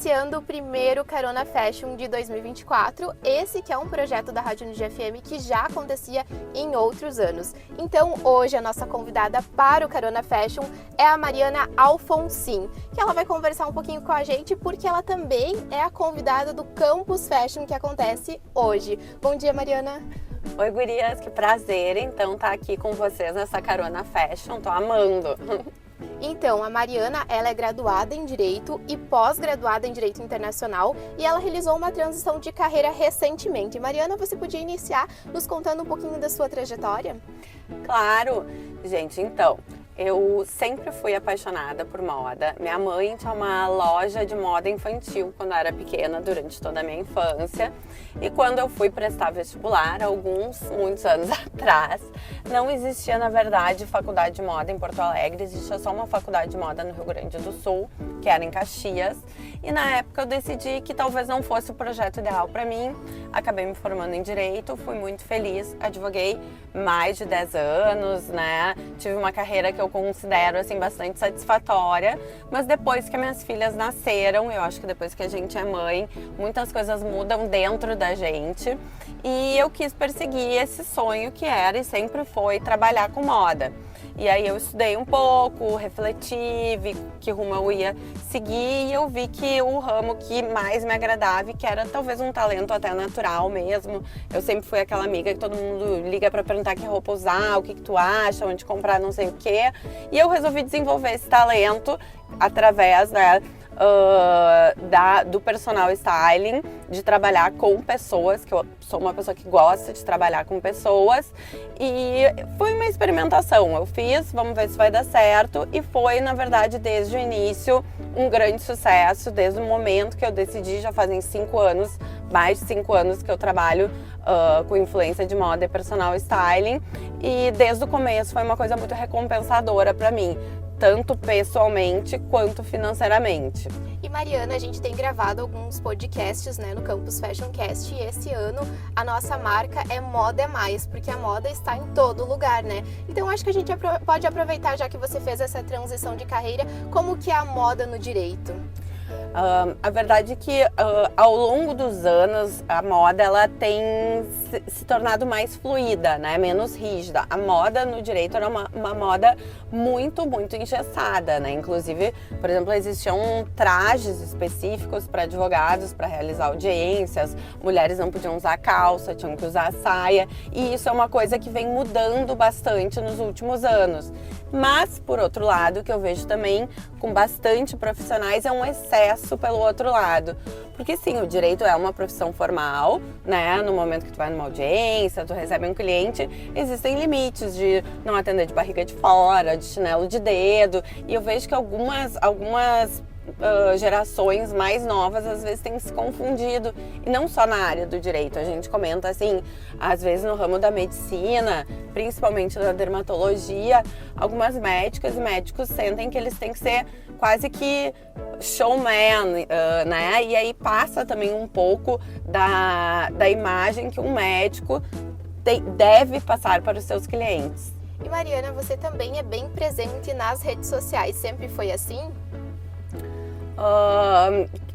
iniciando o primeiro Carona Fashion de 2024, esse que é um projeto da Rádio Unigia FM que já acontecia em outros anos. Então hoje a nossa convidada para o Carona Fashion é a Mariana Alfonsin, que ela vai conversar um pouquinho com a gente porque ela também é a convidada do Campus Fashion que acontece hoje. Bom dia, Mariana! Oi, gurias, que prazer então estar aqui com vocês nessa Carona Fashion, tô amando! Então, a Mariana, ela é graduada em Direito e pós-graduada em Direito Internacional e ela realizou uma transição de carreira recentemente. Mariana, você podia iniciar nos contando um pouquinho da sua trajetória? Claro! Gente, então, eu sempre fui apaixonada por moda. Minha mãe tinha uma loja de moda infantil quando eu era pequena, durante toda a minha infância. E quando eu fui prestar vestibular, muitos anos atrás, não existia, na verdade, faculdade de moda em Porto Alegre. Existia só uma faculdade de moda no Rio Grande do Sul, que era em Caxias. E na época eu decidi que talvez não fosse o projeto ideal para mim. Acabei me formando em Direito, fui muito feliz, advoguei mais de 10 anos, né? Tive uma carreira que eu considero assim bastante satisfatória, mas depois que minhas filhas nasceram, eu acho que depois que a gente é mãe, muitas coisas mudam dentro da gente e eu quis perseguir esse sonho que era e sempre foi trabalhar com moda. E aí eu estudei um pouco, refleti, vi que rumo eu ia seguir e eu vi que o ramo que mais me agradava e que era talvez um talento até natural mesmo. Eu sempre fui aquela amiga que todo mundo liga para perguntar que roupa usar, o que tu acha, onde comprar, não sei o quê. E eu resolvi desenvolver esse talento através, né, do personal styling, de trabalhar com pessoas, que eu sou uma pessoa que gosta de trabalhar com pessoas, e foi uma experimentação, eu fiz, vamos ver se vai dar certo, e foi, na verdade, desde o início, um grande sucesso, desde o momento que eu decidi, já fazem 5 anos, mais de 5 anos que eu trabalho com influência de moda e personal styling, e desde o começo foi uma coisa muito recompensadora para mim, tanto pessoalmente quanto financeiramente. E Mariana, a gente tem gravado alguns podcasts, né, no Campus Fashion Cast, e esse ano a nossa marca é Moda é Mais, porque a moda está em todo lugar, né? Então acho que a gente pode aproveitar, já que você fez essa transição de carreira, como que é a moda no direito? A verdade é que ao longo dos anos a moda ela tem se tornado mais fluida, né? Menos rígida. A moda no direito era uma moda muito engessada, né? Inclusive, por exemplo, existiam trajes específicos para advogados para realizar audiências, mulheres não podiam usar calça, tinham que usar saia, e isso é uma coisa que vem mudando bastante nos últimos anos. Mas, por outro lado, o que eu vejo também com bastante profissionais é um excesso pelo outro lado. Porque sim, o direito é uma profissão formal, né? No momento que tu vai numa audiência, tu recebe um cliente, existem limites de não atender de barriga de fora, de chinelo de dedo. E eu vejo que algumas gerações mais novas às vezes têm se confundido, e não só na área do direito, a gente comenta assim, às vezes no ramo da medicina, principalmente da dermatologia, algumas médicas e médicos sentem que eles têm que ser quase que showman, né? E aí passa também um pouco da imagem que um médico deve passar para os seus clientes. E Mariana, você também é bem presente nas redes sociais, sempre foi assim?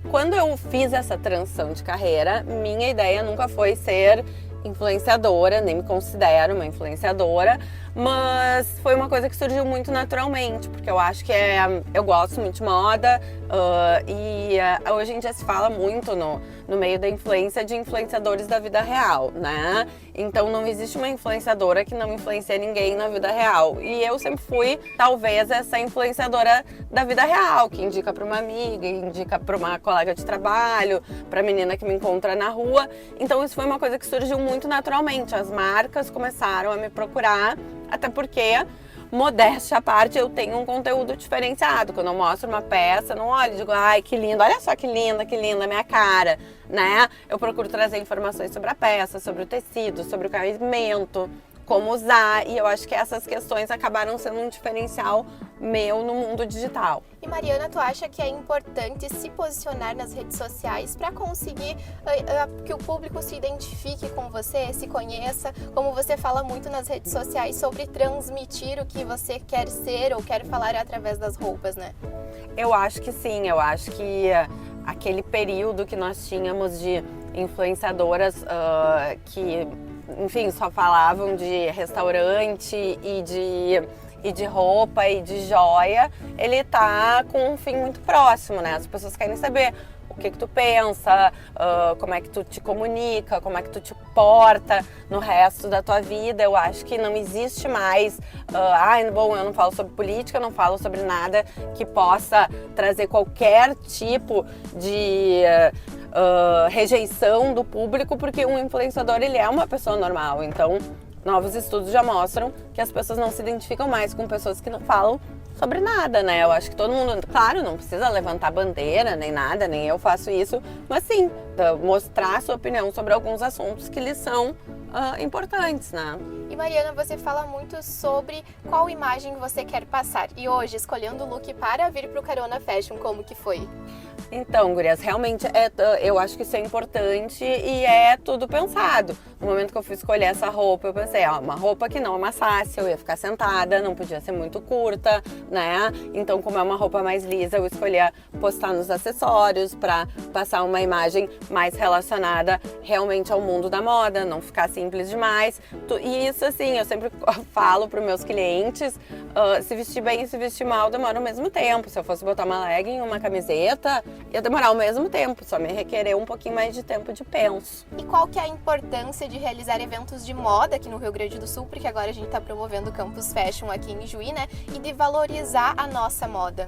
Quando eu fiz essa transição de carreira, minha ideia nunca foi ser influenciadora, nem me considero uma influenciadora, mas foi uma coisa que surgiu muito naturalmente, porque eu acho que eu gosto muito de moda e hoje em dia se fala muito no meio da influência de influenciadores da vida real, né? Então não existe uma influenciadora que não influencia ninguém na vida real. E eu sempre fui, talvez, essa influenciadora da vida real, que indica para uma amiga, indica para uma colega de trabalho, para a menina que me encontra na rua. Então isso foi uma coisa que surgiu muito naturalmente. As marcas começaram a me procurar, até porque, modéstia à parte, eu tenho um conteúdo diferenciado. Quando eu mostro uma peça, não olho e digo, ai, que lindo, olha só que linda a minha cara, né? Eu procuro trazer informações sobre a peça, sobre o tecido, sobre o caimento, como usar, e eu acho que essas questões acabaram sendo um diferencial meu no mundo digital. E Mariana, tu acha que é importante se posicionar nas redes sociais para conseguir que o público se identifique com você, se conheça, como você fala muito nas redes sociais sobre transmitir o que você quer ser ou quer falar através das roupas, né? Eu acho que sim, eu acho que aquele período que nós tínhamos de influenciadoras que, enfim, só falavam de restaurante e de roupa e de joia, ele tá com um fim muito próximo, né? As pessoas querem saber o que tu pensa, como é que tu te comunica, como é que tu te porta no resto da tua vida. Eu acho que não existe mais, bom, eu não falo sobre política, eu não falo sobre nada que possa trazer qualquer tipo de rejeição do público, porque um influenciador, ele é uma pessoa normal. Então, novos estudos já mostram que as pessoas não se identificam mais com pessoas que não falam sobre nada, né? Eu acho que todo mundo, claro, não precisa levantar bandeira nem nada, nem eu faço isso, mas sim, mostrar sua opinião sobre alguns assuntos que lhes são importantes, né? E Mariana, você fala muito sobre qual imagem você quer passar. E hoje, escolhendo o look para vir para o Carona Fashion, como que foi? Então, gurias, realmente eu acho que isso é importante e é tudo pensado. No momento que eu fui escolher essa roupa, eu pensei, uma roupa que não amassasse, eu ia ficar sentada, não podia ser muito curta, né? Então, como é uma roupa mais lisa, eu escolhi postar nos acessórios para passar uma imagem mais relacionada realmente ao mundo da moda, não ficar simples demais. E isso, assim, eu sempre falo para os meus clientes, se vestir bem e se vestir mal demora o mesmo tempo. Se eu fosse botar uma legging, uma camiseta, ia demorar o mesmo tempo, só me requerer um pouquinho mais de tempo de penso. E qual que é a importância de realizar eventos de moda aqui no Rio Grande do Sul, porque agora a gente está promovendo o Campus Fashion aqui em Juí, né? E de valorizar a nossa moda?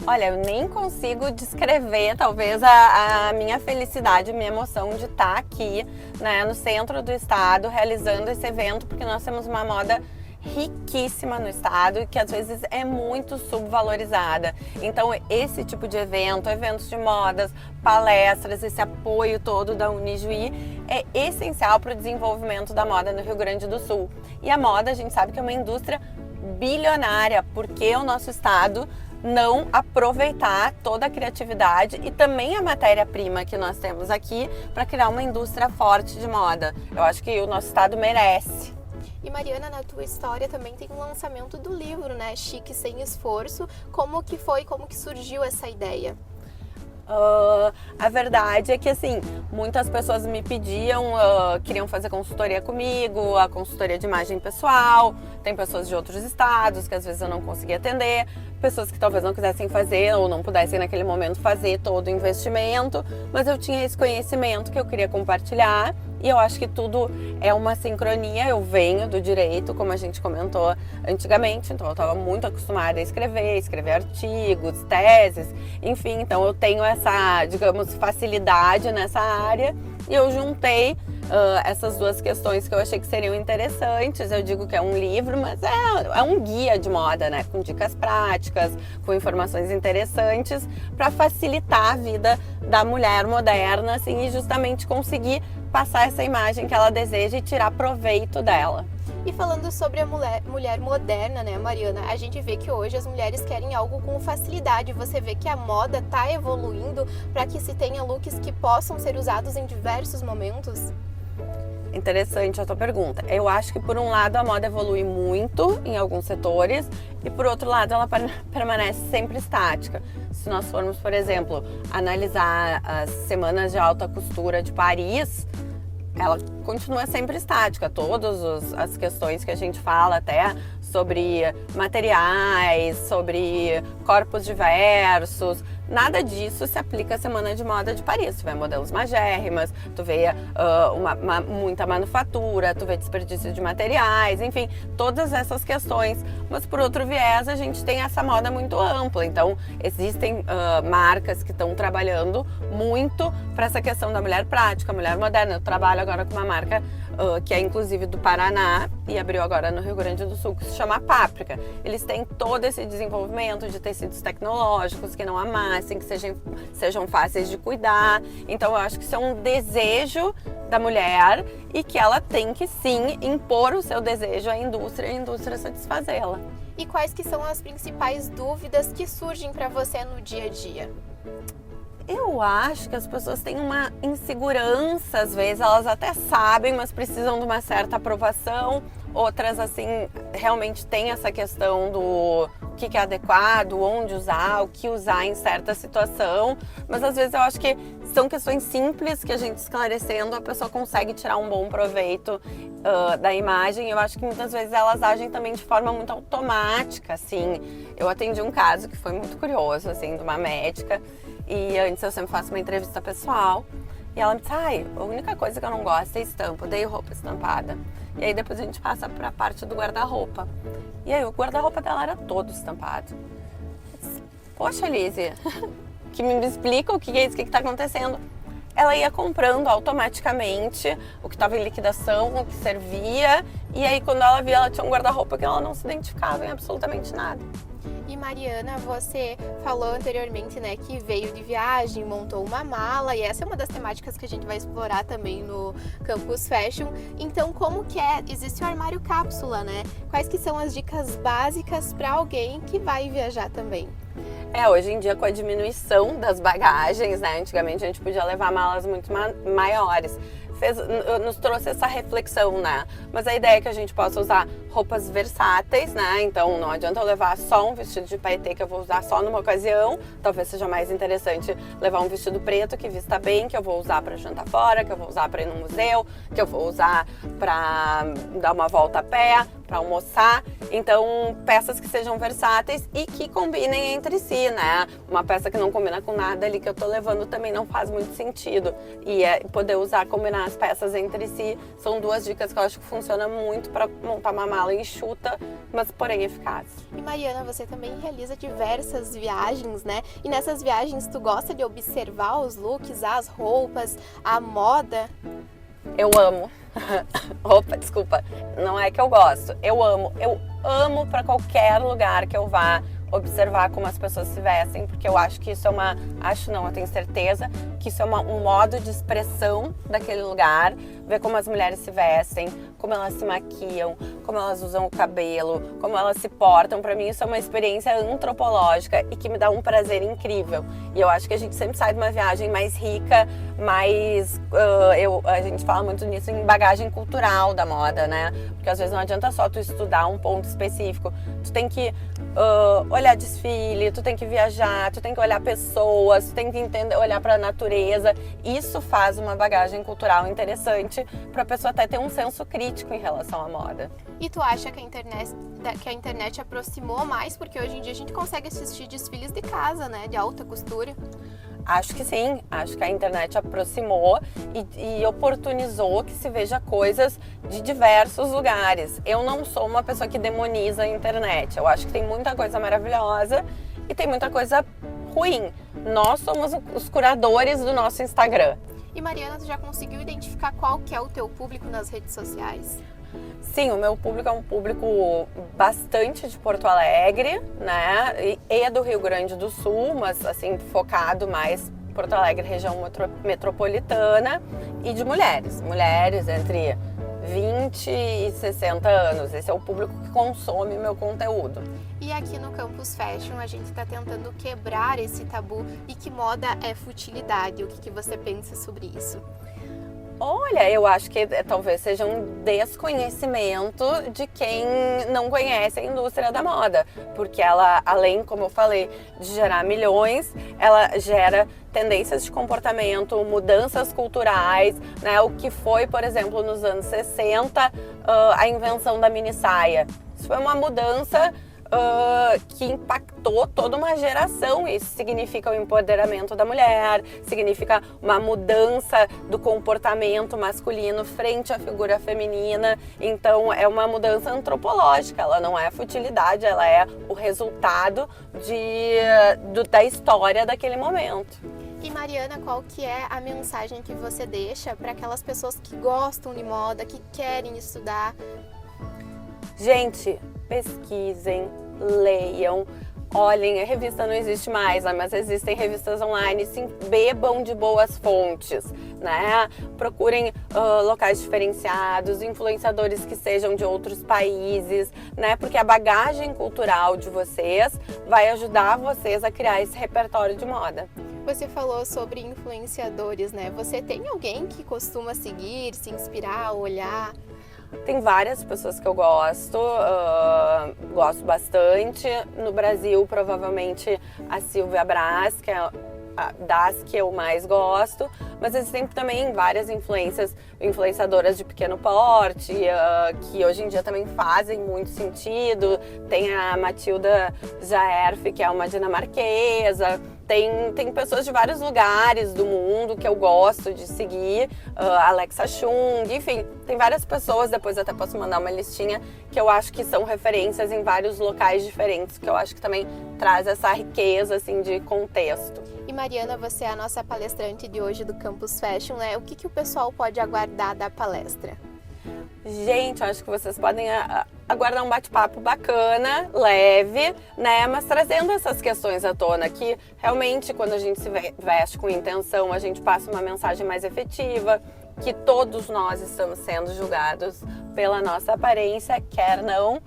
Olha, eu nem consigo descrever, talvez, a minha felicidade, minha emoção de estar aqui, né, no centro do estado, realizando esse evento, porque nós temos uma moda riquíssima no estado e que às vezes é muito subvalorizada. Então esse tipo de evento, eventos de modas, palestras, esse apoio todo da Unijuí é essencial para o desenvolvimento da moda no Rio Grande do Sul. E a moda, a gente sabe que é uma indústria bilionária, porque o nosso estado não aproveitar toda a criatividade e também a matéria-prima que nós temos aqui para criar uma indústria forte de moda. Eu acho que o nosso estado merece. E Mariana, na tua história também tem um lançamento do livro, né? Chique Sem Esforço. Como que foi, como que surgiu essa ideia? A verdade é que, assim, muitas pessoas me pediam, queriam fazer consultoria comigo, a consultoria de imagem pessoal. Tem pessoas de outros estados que às vezes eu não conseguia atender, pessoas que talvez não quisessem fazer ou não pudessem naquele momento fazer todo o investimento, mas eu tinha esse conhecimento que eu queria compartilhar. E eu acho que tudo é uma sincronia. Eu venho do direito, como a gente comentou antigamente, então eu estava muito acostumada a escrever artigos, teses, enfim, então eu tenho essa, digamos, facilidade nessa área e eu juntei essas duas questões que eu achei que seriam interessantes. Eu digo que é um livro, mas é um guia de moda, né? Com dicas práticas, com informações interessantes para facilitar a vida da mulher moderna, assim, e justamente conseguir passar essa imagem que ela deseja e tirar proveito dela. E falando sobre a mulher moderna, né, Mariana, a gente vê que hoje as mulheres querem algo com facilidade. Você vê que a moda está evoluindo para que se tenha looks que possam ser usados em diversos momentos? Interessante a tua pergunta. Eu acho que por um lado a moda evolui muito em alguns setores e por outro lado ela permanece sempre estática. Se nós formos, por exemplo, analisar as semanas de alta costura de Paris, ela continua sempre estática. Todas as questões que a gente fala até sobre materiais, sobre corpos diversos, nada disso se aplica à Semana de Moda de Paris. Tu vê modelos magérrimas, tu vê muita manufatura, tu vê desperdício de materiais, enfim, todas essas questões. Mas por outro viés, a gente tem essa moda muito ampla. Então, existem marcas que estão trabalhando muito para essa questão da mulher prática, mulher moderna. Eu trabalho agora com uma marca que é inclusive do Paraná e abriu agora no Rio Grande do Sul, que se chama Páprica. Eles têm todo esse desenvolvimento de tecidos tecnológicos que não amassem, que sejam fáceis de cuidar. Então eu acho que isso é um desejo da mulher e que ela tem que sim impor o seu desejo à indústria e a indústria satisfazê-la. E quais que são as principais dúvidas que surgem para você no dia a dia? Eu acho que as pessoas têm uma insegurança, às vezes elas até sabem, mas precisam de uma certa aprovação, outras assim realmente tem essa questão do que é adequado, onde usar, o que usar em certa situação, mas às vezes eu acho que são questões simples que a gente esclarecendo a pessoa consegue tirar um bom proveito da imagem. Eu acho que muitas vezes elas agem também de forma muito automática, assim. Eu atendi um caso que foi muito curioso, assim, de uma médica, e antes eu sempre faço uma entrevista pessoal, e ela me disse, a única coisa que eu não gosto é estampa, odeio roupa estampada. E aí depois a gente passa pra parte do guarda-roupa. E aí o guarda-roupa dela era todo estampado. Eu disse, poxa, Lizzie, que me explica o que é isso, o que tá acontecendo. Ela ia comprando automaticamente o que estava em liquidação, o que servia, e aí quando ela via, ela tinha um guarda-roupa que ela não se identificava em absolutamente nada. E Mariana, você falou anteriormente, né, que veio de viagem, montou uma mala, e essa é uma das temáticas que a gente vai explorar também no Campus Fashion. Então, como que é? Existe o armário cápsula, né? Quais que são as dicas básicas para alguém que vai viajar também? Hoje em dia, com a diminuição das bagagens, né? Antigamente a gente podia levar malas muito maiores. Nos trouxe essa reflexão, né? Mas a ideia é que a gente possa usar roupas versáteis, né? Então não adianta eu levar só um vestido de paetê que eu vou usar só numa ocasião. Talvez seja mais interessante levar um vestido preto que vista bem, que eu vou usar para jantar fora, que eu vou usar para ir no museu, que eu vou usar para dar uma volta a pé, para almoçar. Então, peças que sejam versáteis e que combinem entre si, né? Uma peça que não combina com nada ali que eu tô levando também não faz muito sentido. E poder combinar as peças entre si são duas dicas que eu acho que funcionam muito para montar uma mala enxuta, mas porém eficaz. E Mariana, você também realiza diversas viagens, né? E nessas viagens tu gosta de observar os looks, as roupas, a moda? Eu amo. Opa, desculpa. Não é que eu gosto. Eu amo para qualquer lugar que eu vá observar como as pessoas se vestem, porque eu acho que isso é eu tenho certeza que isso é um modo de expressão daquele lugar, ver como as mulheres se vestem, como elas se maquiam, como elas usam o cabelo, como elas se portam. Para mim isso é uma experiência antropológica e que me dá um prazer incrível. E eu acho que a gente sempre sai de uma viagem mais rica, mais... a gente fala muito nisso em bagagem cultural da moda, né? Porque às vezes não adianta só tu estudar um ponto específico. Tu tem que olhar desfile, tu tem que viajar, tu tem que olhar pessoas, tu tem que olhar para a natureza. Isso faz uma bagagem cultural interessante para a pessoa até ter um senso crítico em relação à moda. E tu acha que a internet aproximou mais? Porque hoje em dia a gente consegue assistir desfiles de casa, né? De alta costura. Acho que sim, acho que a internet aproximou e oportunizou que se veja coisas de diversos lugares. Eu não sou uma pessoa que demoniza a internet, eu acho que tem muita coisa maravilhosa e tem muita coisa ruim. Nós somos os curadores do nosso Instagram. E Mariana, tu já conseguiu identificar qual que é o teu público nas redes sociais? Sim, o meu público é um público bastante de Porto Alegre, né? E do Rio Grande do Sul, mas assim, focado mais em Porto Alegre, região metropolitana, e de mulheres. Mulheres entre 20 e 60 anos. Esse é o público que consome meu conteúdo. E aqui no Campus Fashion a gente está tentando quebrar esse tabu e que moda é futilidade. O que você pensa sobre isso? Olha, eu acho que talvez seja um desconhecimento de quem não conhece a indústria da moda, porque ela, além, como eu falei, de gerar milhões, ela gera tendências de comportamento, mudanças culturais, né? O que foi, por exemplo, nos anos 60, a invenção da mini saia. Isso foi uma mudança que impactou toda uma geração. Isso significa o empoderamento da mulher, significa uma mudança do comportamento masculino frente à figura feminina. Então é uma mudança antropológica, ela não é futilidade, ela é o resultado da história daquele momento. E Mariana, qual que é a mensagem que você deixa para aquelas pessoas que gostam de moda, que querem estudar? Gente, pesquisem, leiam, olhem, a revista não existe mais, mas existem revistas online, sim, bebam de boas fontes, né? Procurem locais diferenciados, influenciadores que sejam de outros países, né? Porque a bagagem cultural de vocês vai ajudar vocês a criar esse repertório de moda. Você falou sobre influenciadores, né? Você tem alguém que costuma seguir, se inspirar, olhar? Tem várias pessoas que eu gosto bastante. No Brasil, provavelmente a Silvia Braz, que é das que eu mais gosto, mas existem também várias influenciadoras de pequeno porte, que hoje em dia também fazem muito sentido. Tem a Matilda Jaerf, que é uma dinamarquesa. Tem pessoas de vários lugares do mundo que eu gosto de seguir, Alexa Chung, enfim, tem várias pessoas, depois até posso mandar uma listinha, que eu acho que são referências em vários locais diferentes, que eu acho que também traz essa riqueza, assim, de contexto. E Mariana, você é a nossa palestrante de hoje do Campus Fashion, né? O que o pessoal pode aguardar da palestra? Gente, eu acho que vocês podem aguardar um bate-papo bacana, leve, né? Mas trazendo essas questões à tona, que realmente quando a gente se veste com intenção, a gente passa uma mensagem mais efetiva, que todos nós estamos sendo julgados pela nossa aparência, quer não,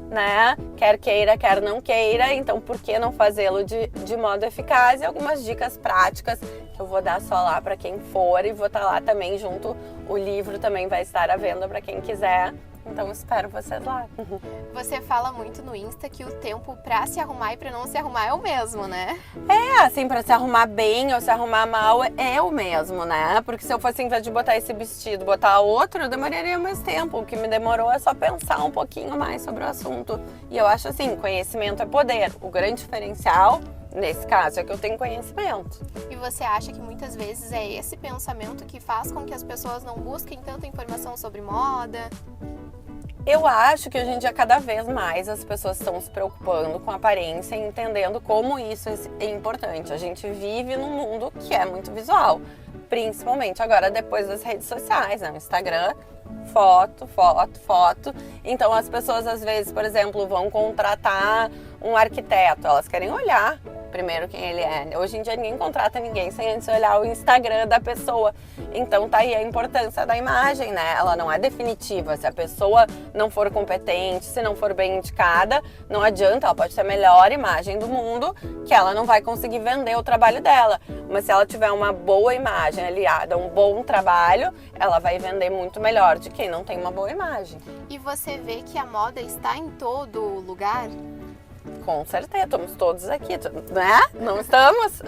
né? Quer queira, quer não queira, então por que não fazê-lo de modo eficaz? E algumas dicas práticas que eu vou dar só lá para quem for, e vou estar lá também junto. O livro também vai estar à venda para quem quiser, então espero vocês lá. Você fala muito no Insta que o tempo para se arrumar e para não se arrumar é o mesmo, né? Assim, para se arrumar bem ou se arrumar mal é o mesmo, né? Porque se eu fosse, em vez de botar esse vestido, botar outro, eu demoraria mais tempo. O que me demorou é só pensar um pouquinho mais sobre o assunto. E eu acho assim, conhecimento é poder. O grande diferencial, nesse caso, é que eu tenho conhecimento. E você acha que muitas vezes é esse pensamento que faz com que as pessoas não busquem tanta informação sobre moda? Eu acho que hoje em dia, cada vez mais, as pessoas estão se preocupando com a aparência e entendendo como isso é importante. A gente vive num mundo que é muito visual, principalmente agora depois das redes sociais, né? O Instagram, foto, foto, foto. Então as pessoas às vezes, por exemplo, vão contratar um arquiteto, elas querem olhar primeiro quem ele é. Hoje em dia ninguém contrata ninguém sem antes olhar o Instagram da pessoa. Então tá aí a importância da imagem, né? Ela não é definitiva. Se a pessoa não for competente, se não for bem indicada, não adianta, ela pode ter a melhor imagem do mundo, que ela não vai conseguir vender o trabalho dela. Mas se ela tiver uma boa imagem aliada a um bom trabalho, ela vai vender muito melhor de quem não tem uma boa imagem. E você vê que a moda está em todo lugar? Com certeza, estamos todos aqui, né? Não estamos?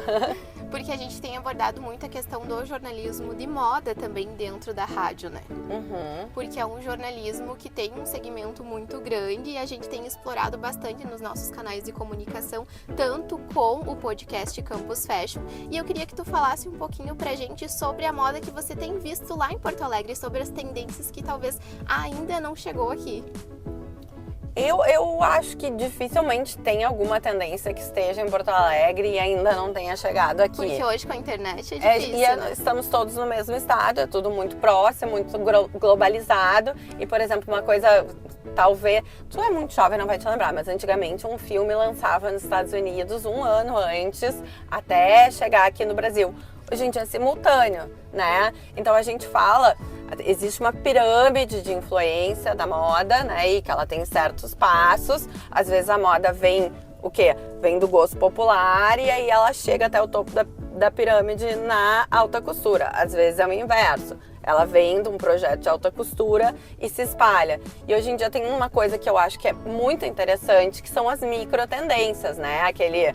Porque a gente tem abordado muito a questão do jornalismo de moda também dentro da rádio, né? Uhum. Porque é um jornalismo que tem um segmento muito grande e a gente tem explorado bastante nos nossos canais de comunicação, tanto com o podcast Campus Fashion. E eu queria que tu falasse um pouquinho pra gente sobre a moda que você tem visto lá em Porto Alegre, sobre as tendências que talvez ainda não chegou aqui. Eu acho que dificilmente tem alguma tendência que esteja em Porto Alegre e ainda não tenha chegado aqui. Porque hoje com a internet é difícil, né? Estamos todos no mesmo estado, é tudo muito próximo, muito globalizado. E, por exemplo, uma coisa, talvez... Tu é muito jovem, não vai te lembrar, mas antigamente um filme lançava nos Estados Unidos 1 ano antes, até chegar aqui no Brasil. Hoje em dia é simultâneo, né? Então a gente fala... Existe uma pirâmide de influência da moda, né? E que ela tem certos passos. Às vezes a moda vem, o quê? Vem do gosto popular e aí ela chega até o topo da pirâmide na alta costura. Às vezes é o inverso. Ela vem de um projeto de alta costura e se espalha. E hoje em dia tem uma coisa que eu acho que é muito interessante, que são as micro tendências, né? Aquele...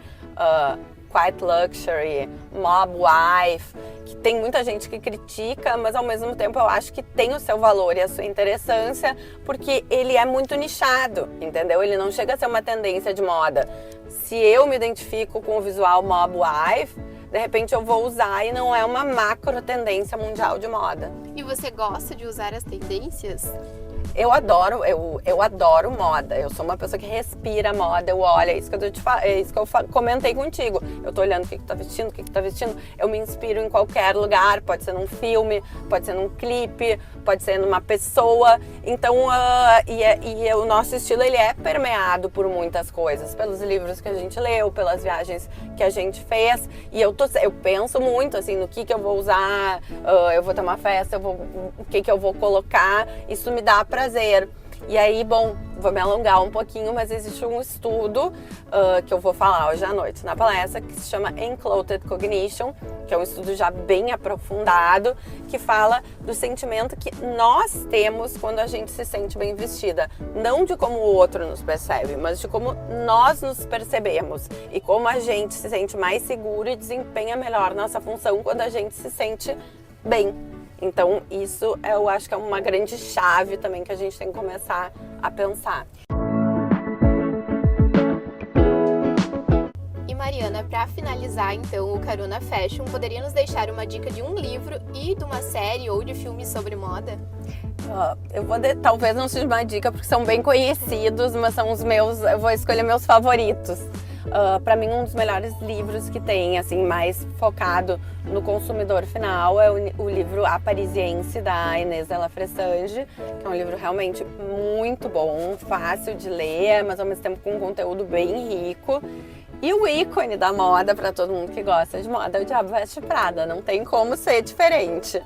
Quiet Luxury, Mob Wife, que tem muita gente que critica, mas ao mesmo tempo eu acho que tem o seu valor e a sua interessância, porque ele é muito nichado, entendeu? Ele não chega a ser uma tendência de moda. Se eu me identifico com o visual Mob Wife, de repente eu vou usar e não é uma macro tendência mundial de moda. E você gosta de usar as tendências? Eu adoro moda. Eu sou uma pessoa que respira moda. Eu olho, é isso que eu comentei contigo. Eu tô olhando o que tu tá vestindo, o que tu tá vestindo. Eu me inspiro em qualquer lugar. Pode ser num filme, pode ser num clipe, pode ser numa pessoa. Então, o nosso estilo, ele é permeado por muitas coisas. Pelos livros que a gente leu, pelas viagens que a gente fez. E eu penso muito, assim, no que eu vou usar. Eu vou ter uma festa, o que eu vou colocar. Isso me dá prazer. E aí, bom, vou me alongar um pouquinho, mas existe um estudo que eu vou falar hoje à noite na palestra, que se chama Enclothed Cognition, que é um estudo já bem aprofundado, que fala do sentimento que nós temos quando a gente se sente bem vestida. Não de como o outro nos percebe, mas de como nós nos percebemos. E como a gente se sente mais seguro e desempenha melhor nossa função quando a gente se sente bem. Então, isso eu acho que é uma grande chave também que a gente tem que começar a pensar. E Mariana, para finalizar então o Carona Fashion, poderia nos deixar uma dica de um livro e de uma série ou de filme sobre moda? Eu vou talvez não seja uma dica porque são bem conhecidos, mas são os meus, eu vou escolher meus favoritos. Para mim, um dos melhores livros que tem, assim, mais focado no consumidor final é o livro A Parisiense, da Inês de la Fressange, que é um livro realmente muito bom, fácil de ler, mas ao mesmo tempo com um conteúdo bem rico. E o ícone da moda, para todo mundo que gosta de moda, é O Diabo Veste Prada, não tem como ser diferente.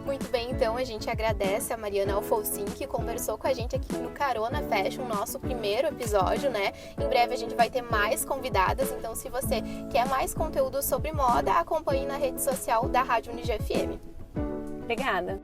Muito bem, então a gente agradece a Mariana Alfonsín, que conversou com a gente aqui no Carona Fashion, nosso primeiro episódio, né? Em breve a gente vai ter mais convidadas, então se você quer mais conteúdo sobre moda, acompanhe na rede social da Rádio Unigia FM. Obrigada!